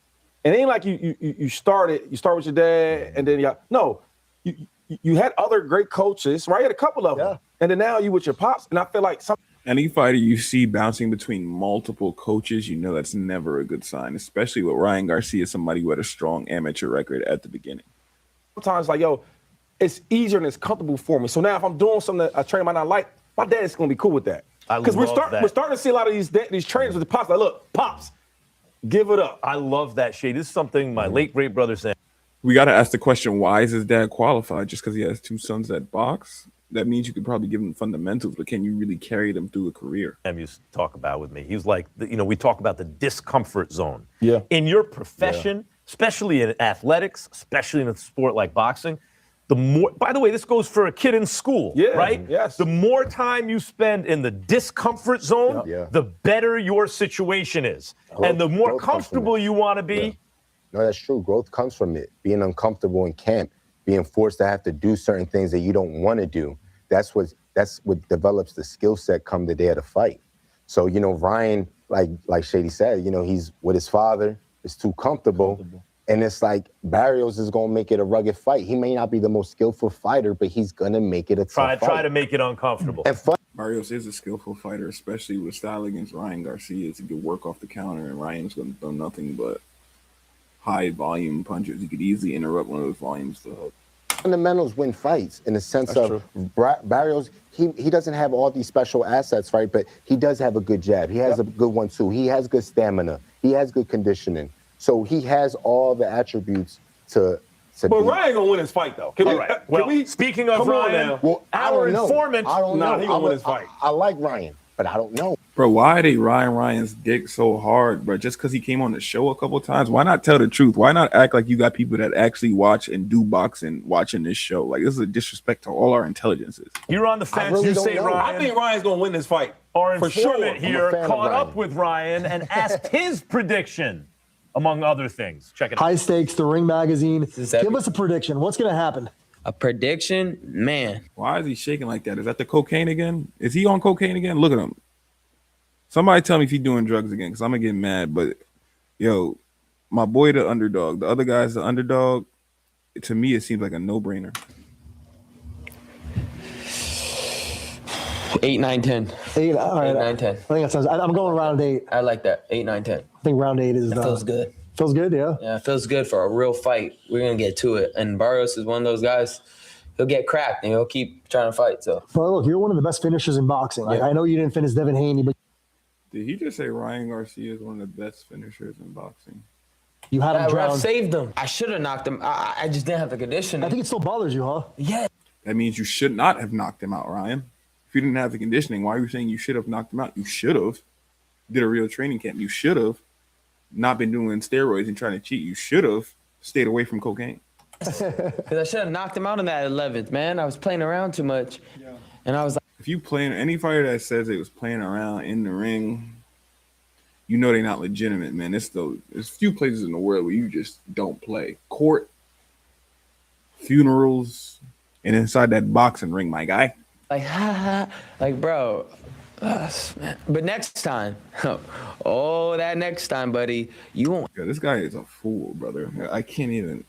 And it ain't like you start with your dad and then you had other great coaches, right? You had a couple of them. And then now you with your pops. And I feel like any fighter you see bouncing between multiple coaches, you know that's never a good sign, especially with Ryan Garcia, somebody who had a strong amateur record at the beginning. Sometimes like, it's easier and it's comfortable for me. So now if I'm doing something that a trainer might not like, my dad's going to be cool with that. Because we're starting to see a lot of these trainers with the pops. Like, look, pops, give it up. I love that shade. This is something my late great brother said. We got to ask the question: why is his dad qualified? Just because he has 2 sons that box? That means you could probably give him fundamentals, but can you really carry them through a career? Em used to talk about with me. He was like, we talk about the discomfort zone. Yeah. In your profession, especially in athletics, especially in a sport like boxing. The more, by the way, this goes for a kid in school, right? Yes. The more time you spend in the discomfort zone, the better your situation is. And the more comfortable you want to be. No, that's true. Growth comes from it. Being uncomfortable in camp, being forced to have to do certain things that you don't want to do. That's what develops the skill set come the day of the fight. So, Ryan, like Shady said, he's with his father, it's too comfortable. And it's like Barrios is going to make it a rugged fight. He may not be the most skillful fighter, but he's going to make it a tough fight. Try to make it uncomfortable. And Barrios is a skillful fighter, especially with style against Ryan Garcia. It's a good work off the counter, and Ryan's going to throw nothing but high volume punches. He could easily interrupt one of those volumes to hook. Fundamentals win fights in the sense of Barrios. He doesn't have all these special assets, right? But he does have a good jab. He has a good one too. He has good stamina. He has good conditioning. So he has all the attributes to But Ryan gonna win his fight though. Can we? Speaking of Ryan, well, our informant. I don't know. He gonna win his fight. I like Ryan, but I don't know. Bro, why are they riding Ryan's dick so hard, bro? Just because he came on the show a couple times? Why not tell the truth? Why not act like you got people that actually watch and do boxing watching this show? Like, this is a disrespect to all our intelligences. You're on the fence. really You don't say know. Ryan. I think Ryan's gonna win this fight. Our for sure. informant I'm a here fan of caught Ryan. up with Ryan and asked his prediction, among other things. Check it out. High Stakes, the Ring Magazine. Give us a prediction. What's going to happen? A prediction, man. Why is he shaking like that? Is that the cocaine again? Is he on cocaine again? Look at him. Somebody tell me if he's doing drugs again, because I'm going to get mad. But, yo, my boy, the underdog. The other guy's the underdog. To me, it seems like a no-brainer. 8, 9, 10. 8, all right. 8, 9, 10. I think that sounds. I'm going round 8. I like that. 8, 9, 10. I think round 8 is. That feels good. Feels good, yeah. Yeah, it feels good for a real fight. We're gonna get to it. And Barrios is one of those guys. He'll get cracked and he'll keep trying to fight. So. But look, you're one of the best finishers in boxing. Like, I know you didn't finish Devin Haney, but Did he just say Ryan Garcia is one of the best finishers in boxing? you had him That ref drowned. saved him. I should have knocked him. I just didn't have the conditioning. I think it still bothers you, huh? Yeah. That means you should not have knocked him out, Ryan. If you didn't have the conditioning, why are you saying you should have knocked him out? You should have. Did a real training camp. You should have not been doing steroids and trying to cheat. You should have stayed away from cocaine. Because I should have knocked him out in that 11th, man. I was playing around too much. Yeah. And I was like, If you playing any fighter that says they was playing around in the ring, you know they're not legitimate, man. There's few places in the world where you just don't play. Court, funerals, and inside that boxing ring, my guy. like, ha ha. Like, bro. Man. But next time, that next time, buddy, you won't. Yeah, this guy is a fool, brother. I can't even.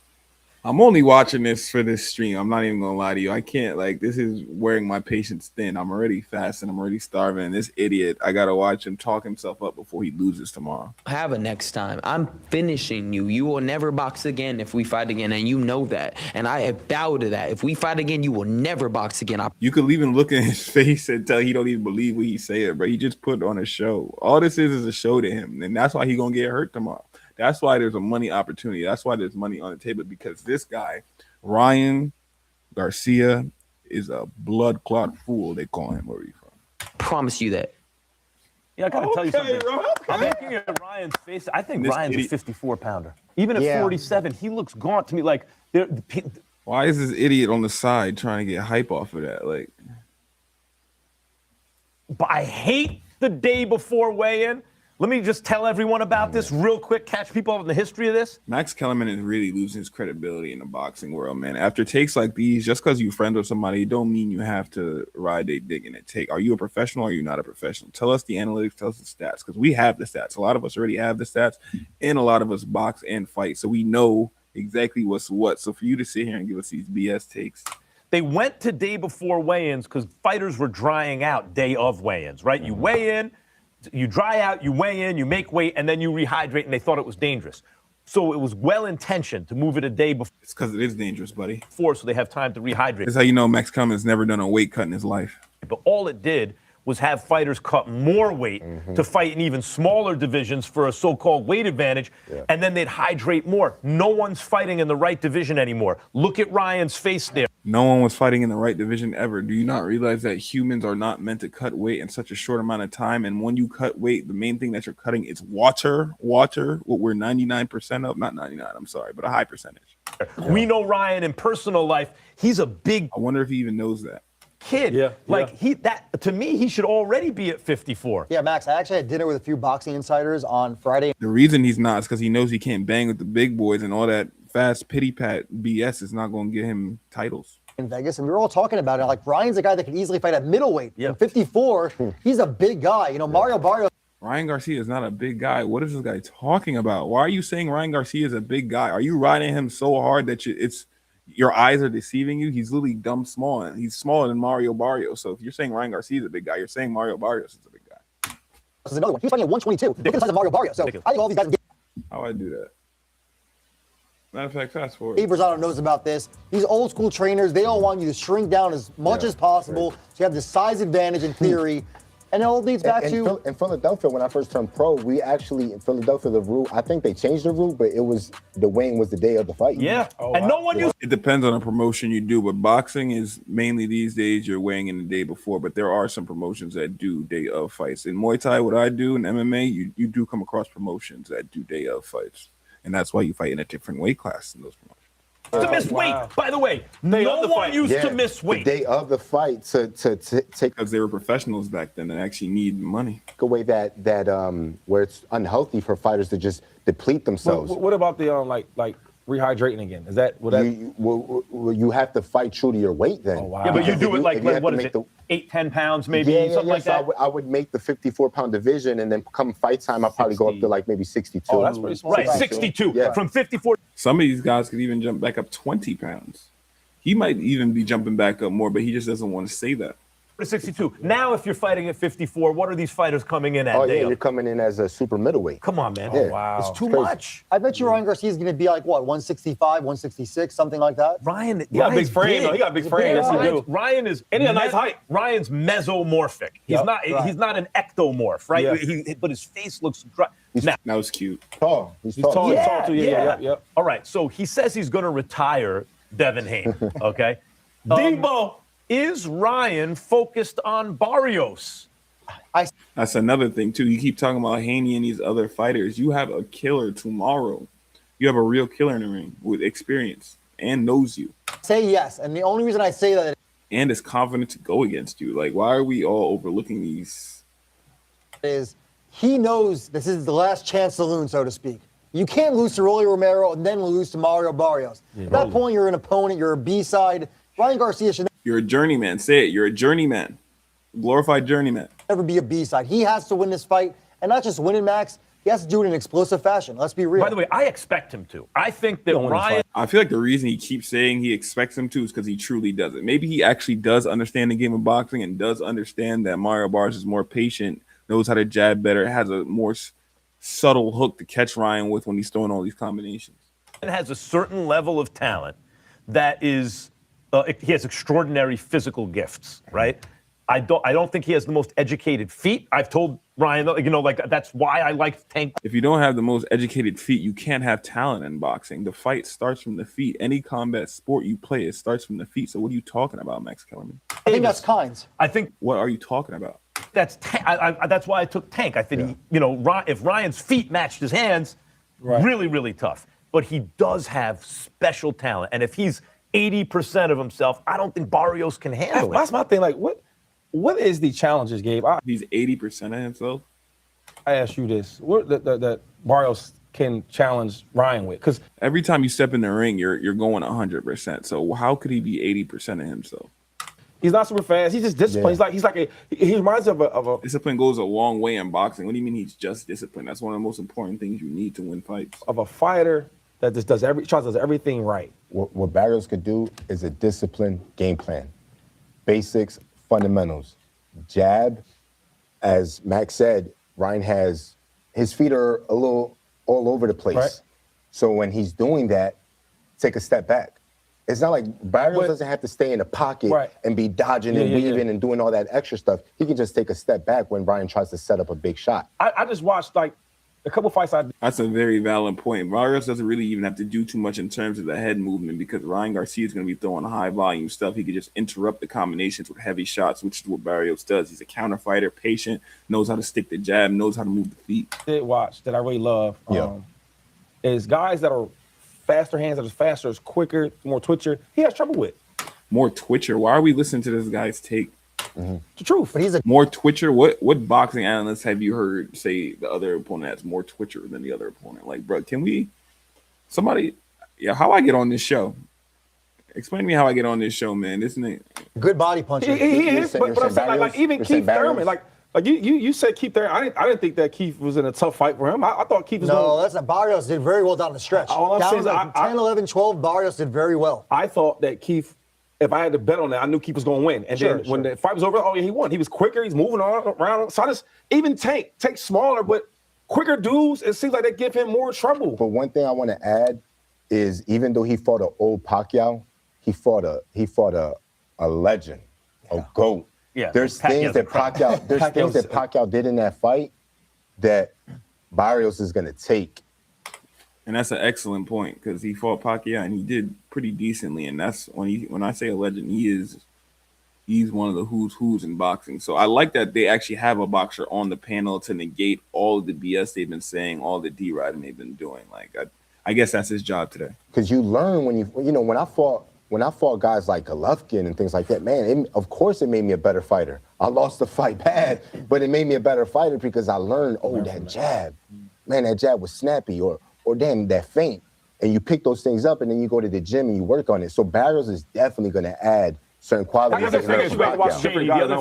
I'm only watching this for this stream. I'm not even gonna lie to you. I can't, like, this is wearing my patience thin. I'm already fasting. I'm already starving. This idiot, I gotta watch him talk himself up before he loses tomorrow. Have a next time. I'm finishing you. You will never box again if we fight again, and you know that. And I have vowed to that. If we fight again, you will never box again. You could even look in his face and tell he don't even believe what he's saying, bro. He just put on a show. All this is a show to him, and that's why he gonna get hurt tomorrow. That's why there's a money opportunity. That's why there's money on the table, because this guy, Ryan Garcia, is a blood clot fool. They call him. Where are you from? Promise you that. Yeah, I gotta tell you something. I'm looking at Ryan's face. I think Ryan's a 54-pounder. Even at 47, he looks gaunt to me. Like, why is this idiot on the side trying to get hype off of that? Like, but I hate the day before weigh-in. Let me just tell everyone about this real quick, catch people up in the history of this. Max Kellerman is really losing his credibility in the boxing world, man. After takes like these, just because you're friends with somebody, don't mean you have to ride their dick in a take. Are you a professional or are you not a professional? Tell us the analytics, tell us the stats, because we have the stats. A lot of us already have the stats, and a lot of us box and fight, so we know exactly what's what. So for you to sit here and give us these BS takes. They went to day before weigh-ins because fighters were drying out day of weigh-ins, right? You weigh in, you dry out, you weigh in, you make weight, and then you rehydrate, and they thought it was dangerous. So it was well-intentioned to move it a day before. It's because it is dangerous, buddy. So they have time to rehydrate. That's how you know Max Kellerman's never done a weight cut in his life. But all it did was have fighters cut more weight to fight in even smaller divisions for a so-called weight advantage, and then they'd hydrate more. No one's fighting in the right division anymore. Look at Ryan's face there. No one was fighting in the right division ever. Do you not realize that humans are not meant to cut weight in such a short amount of time? And when you cut weight, the main thing that you're cutting is water, what we're 99% of, not 99, I'm sorry, but a high percentage. We know Ryan in personal life. He's a big. I wonder if he even knows that. Kid. To me, he should already be at 54. Yeah, Max, I actually had dinner with a few boxing insiders on Friday. The reason he's not is because he knows he can't bang with the big boys, and all that fast pity pat BS is not going to get him titles. In Vegas, and we were all talking about it. Like, Ryan's a guy that could easily fight at middleweight. Yeah. 54, he's a big guy. You know, Mario Barrios. Ryan Garcia is not a big guy. What is this guy talking about? Why are you saying Ryan Garcia is a big guy? Are you riding him so hard that your eyes are deceiving you? He's literally dumb small, and he's smaller than Mario Barrios. So if you're saying Ryan Garcia is a big guy, you're saying Mario Barrios is a big guy. This is another one. He was fighting at 122. Look at the size of Mario Barrios. So I think all these guys. How do I do that? Matter of fact, fast forward. Dave Rosado knows about this. These old school trainers, they all want you to shrink down as much as possible. So you have the size advantage in theory. And it all leads back to in Philadelphia, when I first turned pro, we actually in Philadelphia the rule. I think they changed the rule, but the weighing was the day of the fight. Yeah, and no one used. It depends on the promotion you do, but boxing is mainly these days you're weighing in the day before. But there are some promotions that do day of fights. In Muay Thai, what I do in MMA, you do come across promotions that do day of fights, and that's why you fight in a different weight class in those promotions. To miss weight, by the way, no one used to miss weight. The day of the fight to take, because they were professionals back then and actually need money. Take away that where it's unhealthy for fighters to just deplete themselves. What about the like rehydrating again? Is that you have to fight true to your weight then? Oh, wow. Yeah, but you do it like what is it? 8-10 pounds maybe, something like that. So I would make the 54-pound division, and then come fight time, I'll probably go up to like maybe 62. Oh, that's pretty smart. Right, 62 from 54. Some of these guys could even jump back up 20 pounds. He might even be jumping back up more, but he just doesn't want to say that. 62. Now, if you're fighting at 54, what are these fighters coming in at? Oh, yeah, you're coming in as a super middleweight. Come on, man. Yeah. Oh, wow. It's too much. I bet you Ryan Garcia is going to be like, what, 165, 166, something like that? Rhe got a big frame. He got a big frame. Yes, he do. Ryan is and he got a nice height. Ryan's mesomorphic. He's not an ectomorph, right? Yeah. But his face looks dry. That was cute. Tall. He's tall. Yeah, He's tall too. Yeah. All right. So he says he's going to retire Devin Haney. Okay. Debo, is Ryan focused on Barrios? That's another thing too. You keep talking about Haney and these other fighters. You have a killer tomorrow. You have a real killer in the ring with experience and knows you. Say yes. And the only reason I say that and is confident to go against you. Like, why are we all overlooking these? Is he knows this is the last chance saloon, so to speak. You can't lose to Rolly Romero and then lose to Mario Barrios. At that point, you're an opponent. You're a B-side. Ryan Garcia should You're a journeyman. Say it. You're a journeyman. Glorified journeyman. Never be a B-side. He has to win this fight. And not just win it, Max. He has to do it in an explosive fashion. Let's be real. By the way, I expect him to. I think that Ryan... I feel like the reason he keeps saying he expects him to is because he truly doesn't. Maybe he actually does understand the game of boxing and does understand that Mario Barrios is more patient, knows how to jab better, has a more subtle hook to catch Ryan with when he's throwing all these combinations. It has a certain level of talent that is... he has extraordinary physical gifts, right? I don't think he has the most educated feet. I've told Ryan, that's why I like Tank. If you don't have the most educated feet, you can't have talent in boxing. The fight starts from the feet. Any combat sport you play, it starts from the feet. So what are you talking about, Max Kellerman? I think that's Kynes. I think. What are you talking about? That's that's why I took Tank. I think if Ryan's feet matched his hands, really, really tough. But he does have special talent, and if he's 80% of himself, I don't think Barrios can handle it. That's my thing. Like, what is the challenges, Gabe? He's 80% of himself. I ask you this: what that Barrios can challenge Ryan with? Because every time you step in the ring, you're going 100%. So how could he be 80% of himself? He's not super fast. He's just disciplined. Yeah. He reminds of a discipline goes a long way in boxing. What do you mean he's just disciplined? That's one of the most important things you need to win fights. Of a fighter that just does everything right. What Barrios could do is a disciplined game plan, basics, fundamentals, jab. As Max said, Ryan has his feet are a little all over the place. Right. So when he's doing that, take a step back. It's not like Barrios doesn't have to stay in the pocket and be dodging and weaving and doing all that extra stuff. He can just take a step back when Ryan tries to set up a big shot. I just watched like a couple fights I did. That's a very valid point. Barrios doesn't really even have to do too much in terms of the head movement because Ryan Garcia is going to be throwing high volume stuff. He could just interrupt the combinations with heavy shots, which is what Barrios does. He's a counter fighter, patient, knows how to stick the jab, knows how to move the feet. That I really love is guys that are faster hands, that are faster, is quicker, more twitcher. He has trouble with. More twitcher? Why are we listening to this guy's take? Mm-hmm. The truth. But he's a more twitcher. What boxing analysts have you heard say the other opponent has more twitcher than the other opponent? Like, bro, can we? Somebody, how I get on this show? Explain to me how I get on this show, man. Isn't it good body puncher? He is, but I'm saying like even Keith Thurman, like Like you said Keith there. I didn't think that Keith was in a tough fight for him. I thought Keith was that's not. Barrios did very well down the stretch. All I'm Down saying is like 10, 11, 12, Barrios did very well. I thought that Keith, if I had to bet on that, I knew Keith was going to win. And then when the fight was over, oh yeah, he won. He was quicker. He's moving on around. So I just even Tank's smaller, but quicker dudes. It seems like they give him more trouble. But one thing I want to add is even though he fought an old Pacquiao, he fought a legend, a GOAT. Yeah, there's things that Pacquiao did in that fight that Barrios is going to take. And that's an excellent point because he fought Pacquiao and he did pretty decently. And that's when I say a legend, he's one of the who's in boxing. So I like that they actually have a boxer on the panel to negate all of the BS they've been saying, all the D-riding they've been doing. Like I guess that's his job today. Because you learn when I fought guys like Golovkin and things like that, man, of course it made me a better fighter. I lost the fight bad, but it made me a better fighter because I learned, that jab. Man, that jab was snappy or damn, that feint. And you pick those things up and then you go to the gym and you work on it. So Barrios is definitely going to add certain qualities. The other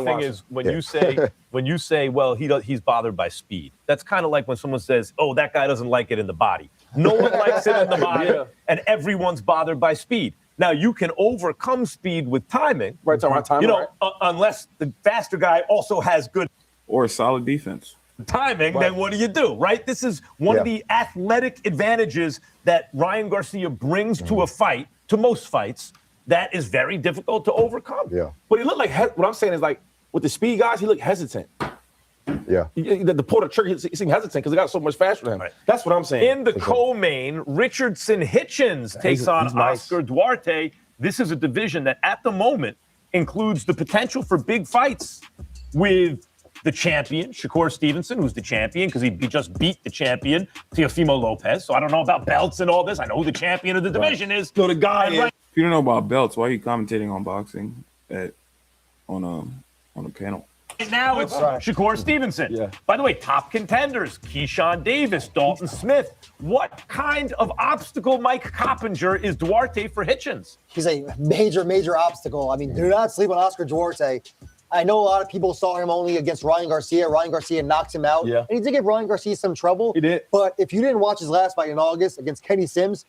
thing is when you say, well, he's bothered by speed. That's kind of like when someone says, oh, that guy doesn't like it in the body. No one likes it in the body, and everyone's bothered by speed. Now, you can overcome speed with timing. Right, timing. Unless the faster guy also has good or solid defense. Timing, then what do? Right? This is one of the athletic advantages that Ryan Garcia brings to a fight, to most fights, that is very difficult to overcome. Yeah. But he looked like, what I'm saying is like, with the speed guys, he looked hesitant. Yeah. The pull the trigger, he seemed hesitant because he got so much faster than him. Right. That's what I'm saying. In the co-main, Richardson Hitchens takes on Oscar Duarte. This is a division that at the moment includes the potential for big fights with the champion, Shakur Stevenson, who's the champion because he just beat the champion, Teofimo Lopez. So I don't know about belts and all this. I know who the champion of the division is. So the guy If you don't know about belts, why are you commentating on boxing on a panel? Right now it's Shakur Stevenson. Yeah. By the way, top contenders, Keyshawn Davis, Dalton Smith. What kind of obstacle, Mike Coppinger, is Duarte for Hitchens? He's a major, major obstacle. I mean, do not sleep on Oscar Duarte. I know a lot of people saw him only against Ryan Garcia. Ryan Garcia knocked him out. Yeah. And he did give Ryan Garcia some trouble. He did. But if you didn't watch his last fight in August against Kenny Sims,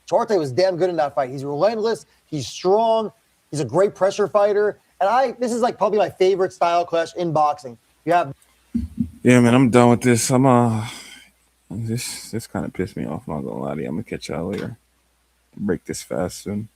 Duarte was damn good in that fight. He's relentless. He's strong. He's a great pressure fighter. And this is like probably my favorite style clash in boxing. Yeah, man, I'm done with this. This kind of pissed me off. I'm not gonna lie to you. I'm gonna catch y'all later. Break this fast soon.